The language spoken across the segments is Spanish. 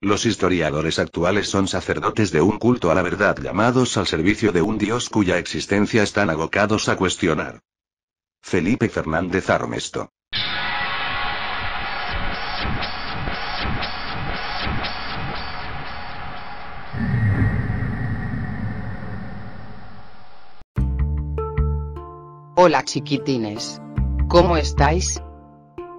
Los historiadores actuales son sacerdotes de un culto a la verdad llamados al servicio de un Dios cuya existencia están abocados a cuestionar. Felipe Fernández Armesto. Hola chiquitines. ¿Cómo estáis?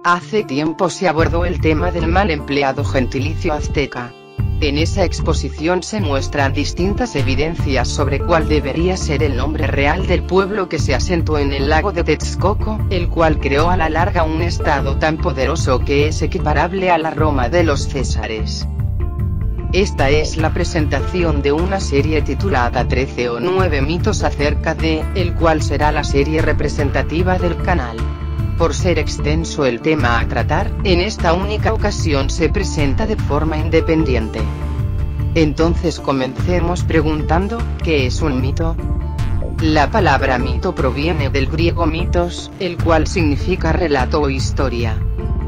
Hace tiempo se abordó el tema del mal empleado gentilicio azteca. En esa exposición se muestran distintas evidencias sobre cuál debería ser el nombre real del pueblo que se asentó en el lago de Texcoco, el cual creó a la larga un estado tan poderoso que es equiparable a la Roma de los Césares. Esta es la presentación de una serie titulada 13 o 9 mitos acerca de, el cual será la serie representativa del canal. Por ser extenso el tema a tratar, en esta única ocasión se presenta de forma independiente. Entonces comencemos preguntando, ¿qué es un mito? La palabra mito proviene del griego mitos, el cual significa relato o historia.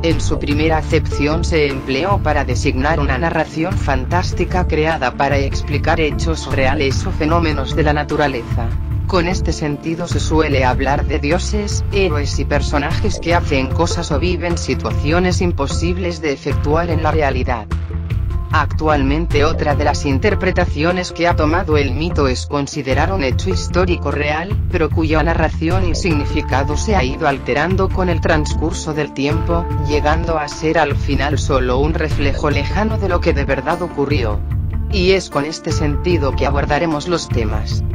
En su primera acepción se empleó para designar una narración fantástica creada para explicar hechos reales o fenómenos de la naturaleza. Con este sentido se suele hablar de dioses, héroes y personajes que hacen cosas o viven situaciones imposibles de efectuar en la realidad. Actualmente otra de las interpretaciones que ha tomado el mito es considerar un hecho histórico real, pero cuya narración y significado se ha ido alterando con el transcurso del tiempo, llegando a ser al final solo un reflejo lejano de lo que de verdad ocurrió. Y es con este sentido que abordaremos los temas.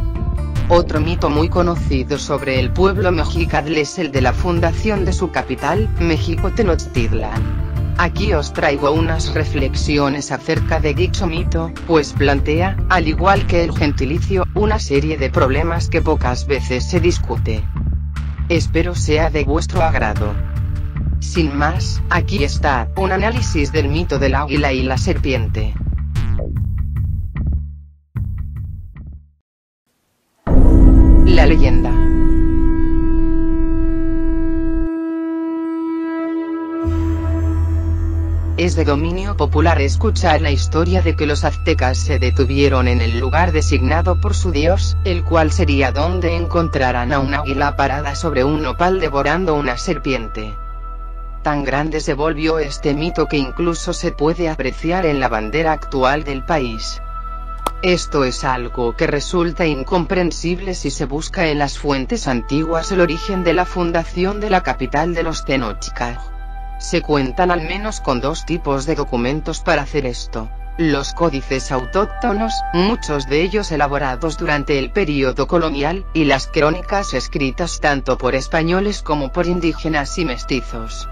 Otro mito muy conocido sobre el pueblo mexicano es el de la fundación de su capital, México Tenochtitlan. Aquí os traigo unas reflexiones acerca de dicho mito, pues plantea, al igual que el gentilicio, una serie de problemas que pocas veces se discute. Espero sea de vuestro agrado. Sin más, aquí está, un análisis del mito del águila y la serpiente. La leyenda. Es de dominio popular escuchar la historia de que los aztecas se detuvieron en el lugar designado por su dios, el cual sería donde encontraran a un águila parada sobre un nopal devorando una serpiente. Tan grande se volvió este mito que incluso se puede apreciar en la bandera actual del país. Esto es algo que resulta incomprensible si se busca en las fuentes antiguas el origen de la fundación de la capital de los Tenochtitlan. Se cuentan al menos con dos tipos de documentos para hacer esto: los códices autóctonos, muchos de ellos elaborados durante el período colonial, y las crónicas escritas tanto por españoles como por indígenas y mestizos.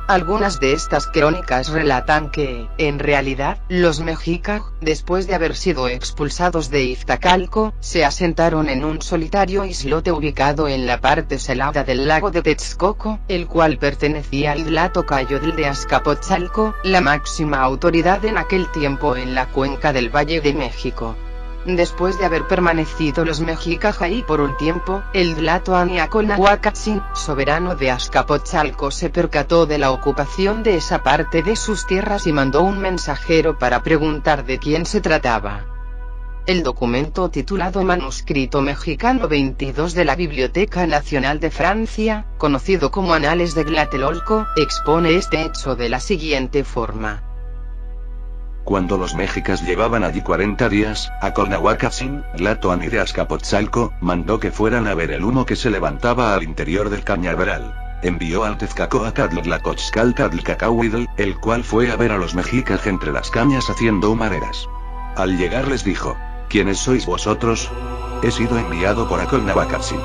Algunas de estas crónicas relatan que, en realidad, los mexicas, después de haber sido expulsados de Iztacalco, se asentaron en un solitario islote ubicado en la parte salada del lago de Texcoco, el cual pertenecía al isla Tocayodl de Azcapotzalco, la máxima autoridad en aquel tiempo en la cuenca del Valle de México. Después de haber permanecido los mexicas ahí por un tiempo, el Tlatoaniacolnahuacatzin, soberano de Azcapotzalco, se percató de la ocupación de esa parte de sus tierras y mandó un mensajero para preguntar de quién se trataba. El documento titulado Manuscrito Mexicano 22 de la Biblioteca Nacional de Francia, conocido como Anales de Tlatelolco, expone este hecho de la siguiente forma. Cuando los mexicas llevaban allí 40 días, a Colnahuacatzin, Tlatoani de Azcapotzalco, mandó que fueran a ver el humo que se levantaba al interior del cañaveral. Envió al Tezcacoatl Tlacochcaltl, el cual fue a ver a los mexicas entre las cañas haciendo humareras. Al llegar les dijo: ¿Quiénes sois vosotros? He sido enviado por Acolnahuacatzin.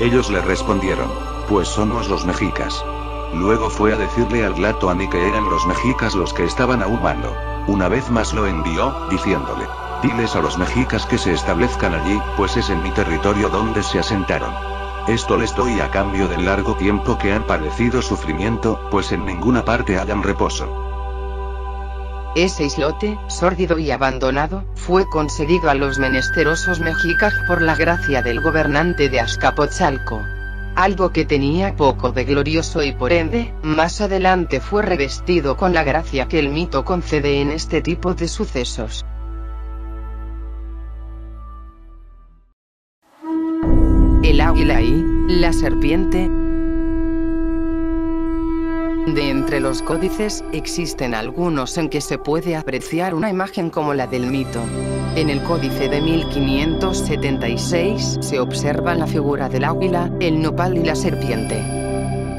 Ellos le respondieron: Pues somos los mexicas. Luego fue a decirle al Tlatoani que eran los mexicas los que estaban ahumando. Una vez más lo envió, diciéndole: Diles a los mexicas que se establezcan allí, pues es en mi territorio donde se asentaron. Esto les doy a cambio del largo tiempo que han padecido sufrimiento, pues en ninguna parte hallan reposo. Ese islote, sórdido y abandonado, fue concedido a los menesterosos mexicas por la gracia del gobernante de Azcapotzalco. algo que tenía poco de glorioso y por ende, más adelante fue revestido con la gracia que el mito concede en este tipo de sucesos. El águila y la serpiente. De entre los códices, existen algunos en que se puede apreciar una imagen como la del mito. En el códice de 1576 se observa la figura del águila, el nopal y la serpiente.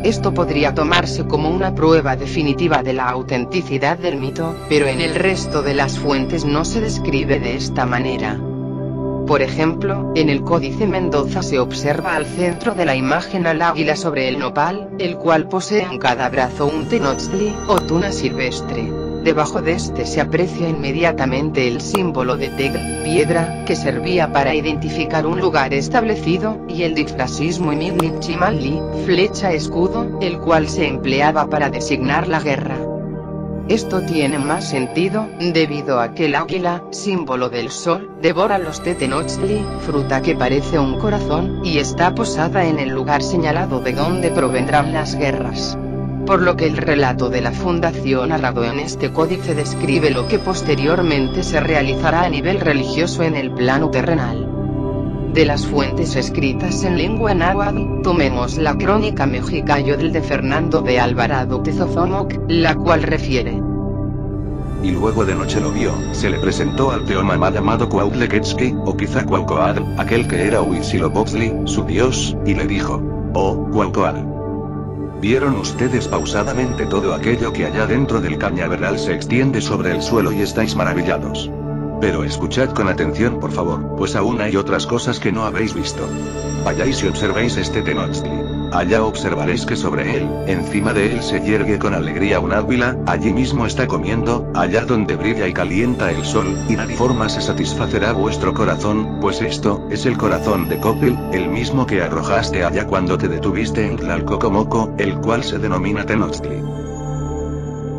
Esto podría tomarse como una prueba definitiva de la autenticidad del mito, pero en el resto de las fuentes no se describe de esta manera. Por ejemplo, en el Códice Mendoza se observa al centro de la imagen al águila sobre el nopal, el cual posee en cada brazo un tenochtli, o tuna silvestre. Debajo de este se aprecia inmediatamente el símbolo de tegl, piedra, que servía para identificar un lugar establecido, y el dicfrasismo Imigli, flecha escudo, el cual se empleaba para designar la guerra. Esto tiene más sentido, debido a que el águila, símbolo del sol, devora los tenochtli, fruta que parece un corazón, y está posada en el lugar señalado de donde provendrán las guerras. Por lo que el relato de la fundación narrado en este códice describe lo que posteriormente se realizará a nivel religioso en el plano terrenal. De las fuentes escritas en lengua náhuatl, tomemos la crónica Mexicayotl de Fernando de Alvarado Tezozomoc, la cual refiere: y luego de noche lo vio, se le presentó al Teomamá llamado Cuautlequetzque, o quizá Cuaucoatl, aquel que era Huitzilopochtli, su dios, y le dijo: oh, Cuaucoatl, ¿vieron ustedes pausadamente todo aquello que allá dentro del cañaveral se extiende sobre el suelo y estáis maravillados? Pero escuchad con atención por favor, pues aún hay otras cosas que no habéis visto. Vayáis y observéis este tenochtli. Allá observaréis que sobre él, encima de él se yergue con alegría un águila, allí mismo está comiendo, allá donde brilla y calienta el sol, y de forma se satisfacerá vuestro corazón, pues esto, es el corazón de Copil, el mismo que arrojaste allá cuando te detuviste en Tlalcocomoco, el cual se denomina tenochtli.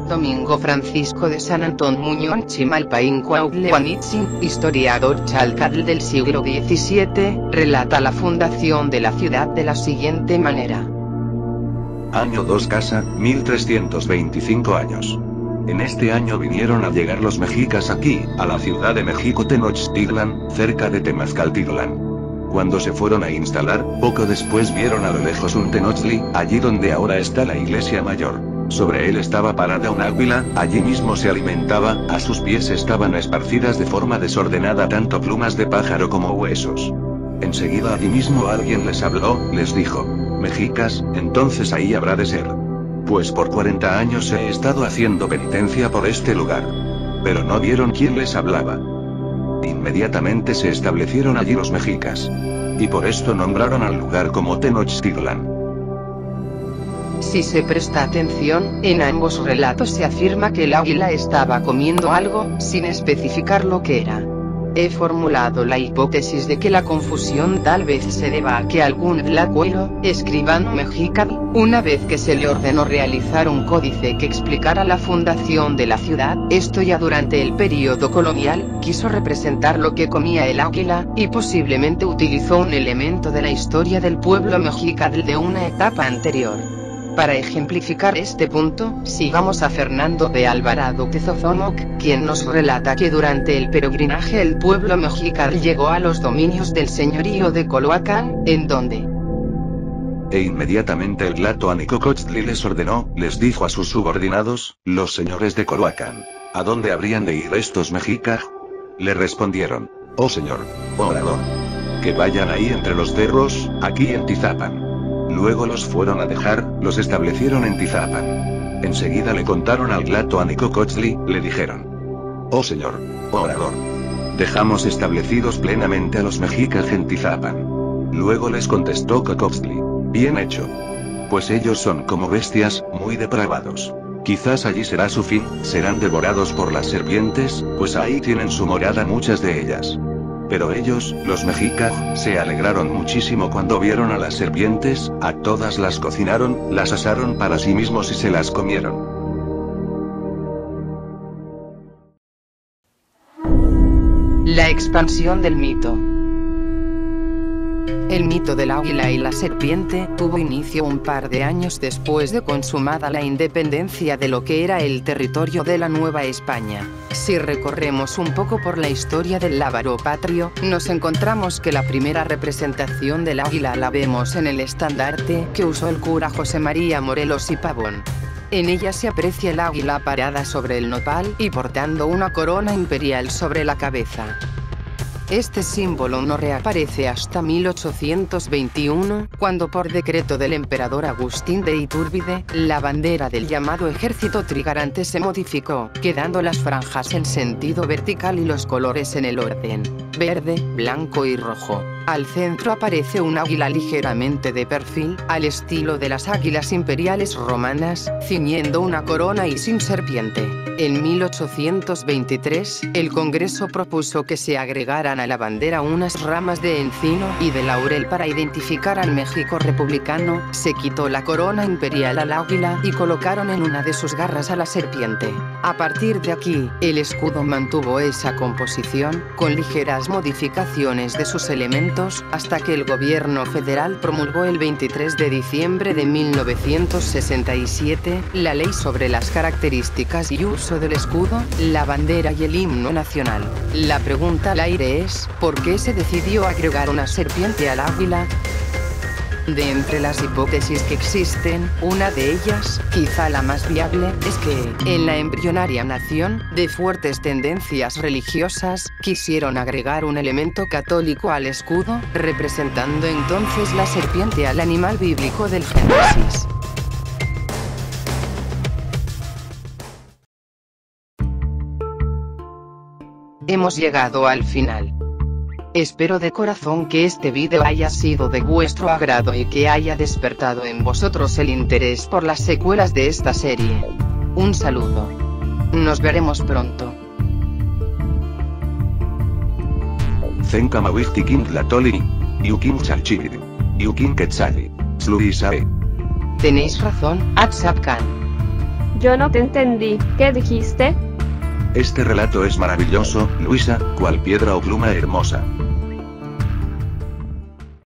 Domingo Francisco de San Antón Muñón Chimalpaín Cuauhtlehuanitzin, historiador chalcatl del siglo XVII, relata la fundación de la ciudad de la siguiente manera. Año 2 Casa, 1325 años. En este año vinieron a llegar los mexicas aquí, a la ciudad de México Tenochtitlan, cerca de Temazcaltitlán. Cuando se fueron a instalar, poco después vieron a lo lejos un tenochtli, allí donde ahora está la iglesia mayor. Sobre él estaba parada un águila, allí mismo se alimentaba, a sus pies estaban esparcidas de forma desordenada tanto plumas de pájaro como huesos. Enseguida allí mismo alguien les habló, les dijo: mexicas, entonces ahí habrá de ser. Pues por 40 años he estado haciendo penitencia por este lugar. Pero no vieron quién les hablaba. Inmediatamente se establecieron allí los mexicas. Y por esto nombraron al lugar como Tenochtitlan. Si se presta atención, en ambos relatos se afirma que el águila estaba comiendo algo, sin especificar lo que era. He formulado la hipótesis de que la confusión tal vez se deba a que algún tlacuelo, escribano mexicano, una vez que se le ordenó realizar un códice que explicara la fundación de la ciudad, esto ya durante el período colonial, quiso representar lo que comía el águila, y posiblemente utilizó un elemento de la historia del pueblo mexicano de una etapa anterior. Para ejemplificar este punto, sigamos a Fernando de Alvarado Tezozomoc, quien nos relata que durante el peregrinaje el pueblo mexicano llegó a los dominios del señorío de Coloacán, en donde e inmediatamente el Tlatoanicocochtli les ordenó, les dijo a sus subordinados, los señores de Coloacán: ¿a dónde habrían de ir estos mexicas? Le respondieron: oh señor, orador, que vayan ahí entre los cerros, aquí en Tizapan. Luego los fueron a dejar, los establecieron en Tizapan. Enseguida le contaron al Tlatoanicocochtli, le dijeron: oh señor, orador, dejamos establecidos plenamente a los mexicas en Tizapan. Luego les contestó Cocochtli: bien hecho. Pues ellos son como bestias, muy depravados. Quizás allí será su fin, serán devorados por las serpientes, pues ahí tienen su morada muchas de ellas. Pero ellos, los mexicas, se alegraron muchísimo cuando vieron a las serpientes, a todas las cocinaron, las asaron para sí mismos y se las comieron. La expansión del mito. El mito del águila y la serpiente tuvo inicio un par de años después de consumada la independencia de lo que era el territorio de la Nueva España. Si recorremos un poco por la historia del lábaro patrio, nos encontramos que la primera representación del águila la vemos en el estandarte que usó el cura José María Morelos y Pavón. En ella se aprecia el águila parada sobre el nopal y portando una corona imperial sobre la cabeza. Este símbolo no reaparece hasta 1821, cuando por decreto del emperador Agustín de Iturbide, la bandera del llamado ejército trigarante se modificó, quedando las franjas en sentido vertical y los colores en el orden: verde, blanco y rojo. Al centro aparece un águila ligeramente de perfil, al estilo de las águilas imperiales romanas, ciñendo una corona y sin serpiente. En 1823, el Congreso propuso que se agregaran a la bandera unas ramas de encino y de laurel para identificar al México republicano. Se quitó la corona imperial al águila y colocaron en una de sus garras a la serpiente. A partir de aquí, el escudo mantuvo esa composición, con ligeras modificaciones de sus elementos, hasta que el gobierno federal promulgó el 23 de diciembre de 1967, la ley sobre las características y uso del escudo, la bandera y el himno nacional. La pregunta al aire es, ¿por qué se decidió agregar una serpiente al águila? De entre las hipótesis que existen, una de ellas, quizá la más viable, es que, en la embrionaria nación, de fuertes tendencias religiosas, quisieron agregar un elemento católico al escudo, representando entonces la serpiente al animal bíblico del Génesis. Hemos llegado al final. Espero de corazón que este vídeo haya sido de vuestro agrado y que haya despertado en vosotros el interés por las secuelas de esta serie. Un saludo. Nos veremos pronto. Zenka Mawiktikin Tlatoli. Yukin Chalchibiri. Yukin Quetzali. Sluisae. Tenéis razón, Atzapkan. Yo no te entendí, ¿qué dijiste? Este relato es maravilloso, Luisa, cual piedra o pluma hermosa.